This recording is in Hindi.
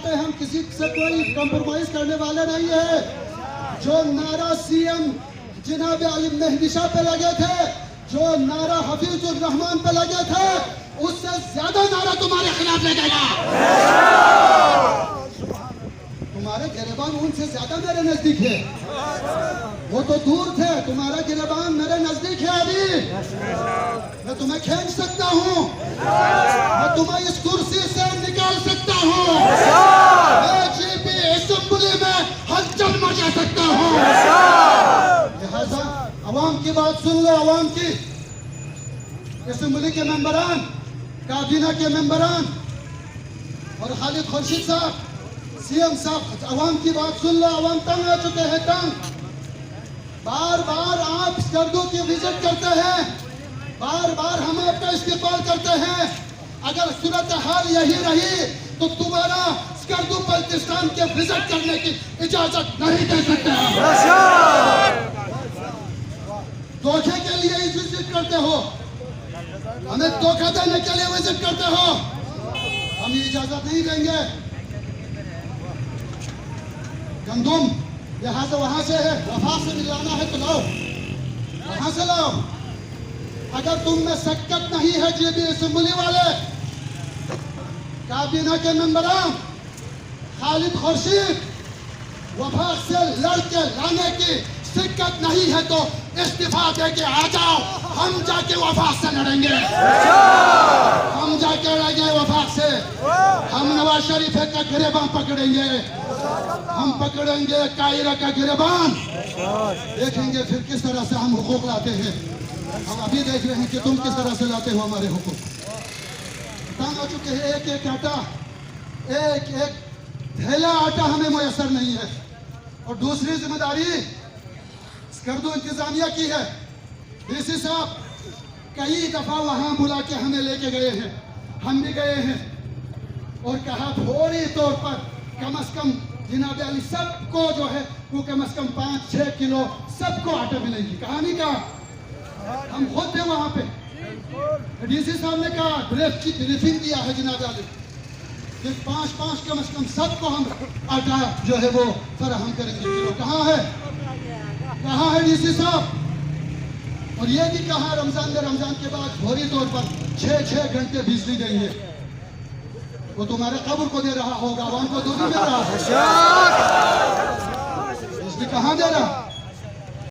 पे हम किसी से कोई कॉम्प्रोमाइज करने वाले नहीं है। जो नारा सीएम जनाब आलिम मेहदी शाह पे लगे थे, जो नारा हफीजुर रहमान पे लगे थे, उससे ज्यादा नारा तुम्हारे खिलाफ लगेगा। तुम्हारे गिरबान उनसे ज्यादा मेरे नजदीक है। वो तो दूर थे, तुम्हारा गिरबान मेरे नजदीक है। अभी मैं तुम्हें खींच सकता हूँ, मैं तुम्हें इस कुर्सी से निकाल सकता हूँ, मैं जीपी असेंबली में हलचल मचा सकता हूँ। लिहाजा अवाम की बात सुन लो। अवाम की, असेंबली के मेंबरान, काबीना के मेंबरान और खालिद खुर्शीद साहब, सीएम साहब, अवाम की बात सुन लो। अवाम तंग आ चुके हैं, तंग। बार बार आप स्कर्दू की विजिट करते हैं, बार बार हम आपका इस्तेमाल करते हैं। अगर सूरत हाल यही रही तो तुम्हारा स्कर्दू बल्तिस्तान के विजिट करने की इजाजत नहीं दे सकते हैं। धोखे के लिए ही विजिट करते हो, हमें धोखा देने के लिए विजिट करते हो, हम ये इजाजत नहीं देंगे। गंदुम यहाँ से वहां से है, वफा से मिलाना है तो लाओ, वहां से लाओ। अगर तुम में शक्कत नहीं है, जीबी असेंबली वाले, काबीना के मेंबरान, खालिद खुर्शीद, वफा से लड़के लाने की शिक्कत नहीं है तो इस्तीफा दे के आ जाओ। हम जाके वफा से लड़ेंगे, हम जाके लड़ेंगे वफा से। हम नवाज शरीफ का गिरबान पकड़ेंगे, हम पकड़ेंगे कायरा का गिरबान। देखेंगे फिर किस तरह से हम हुकूक लाते हैं। हम अभी देख रहे हैं कि तुम किस तरह से लाते हो हमारे हुकूक। तंग हो चुके हैं, एक एक आटा, एक एक थैला आटा हमें मुयसर नहीं है। और दूसरी जिम्मेदारी स्कर्दू इंतजामिया की है। डीसी साहब कई दफा वहां बुला के हमें लेके गए हैं, हम भी गए हैं और कहा फौरी तौर पर कम से कम जनाब अली सबको जो है वो कम से कम 5-6 किलो सबको आटा मिलेगी। कहा नहीं कहा, हम खुद थे वहां पे। डीसी साहब ने कहा, ब्रीफिंग दिया है जनाब अली कि 5-5 कम से कम सबको हम आटा जो है वो फराहम करेंगे किलो। कहाँ है डीसी साहब? और ये भी कहा रमजान के बाद फौरी तौर पर 6-6 घंटे बिजली देंगे। वो तुम्हारे कब्र को दे रहा होगा, आवाम को तो नहीं दे रहा। इसलिए कहाँ दे रहा?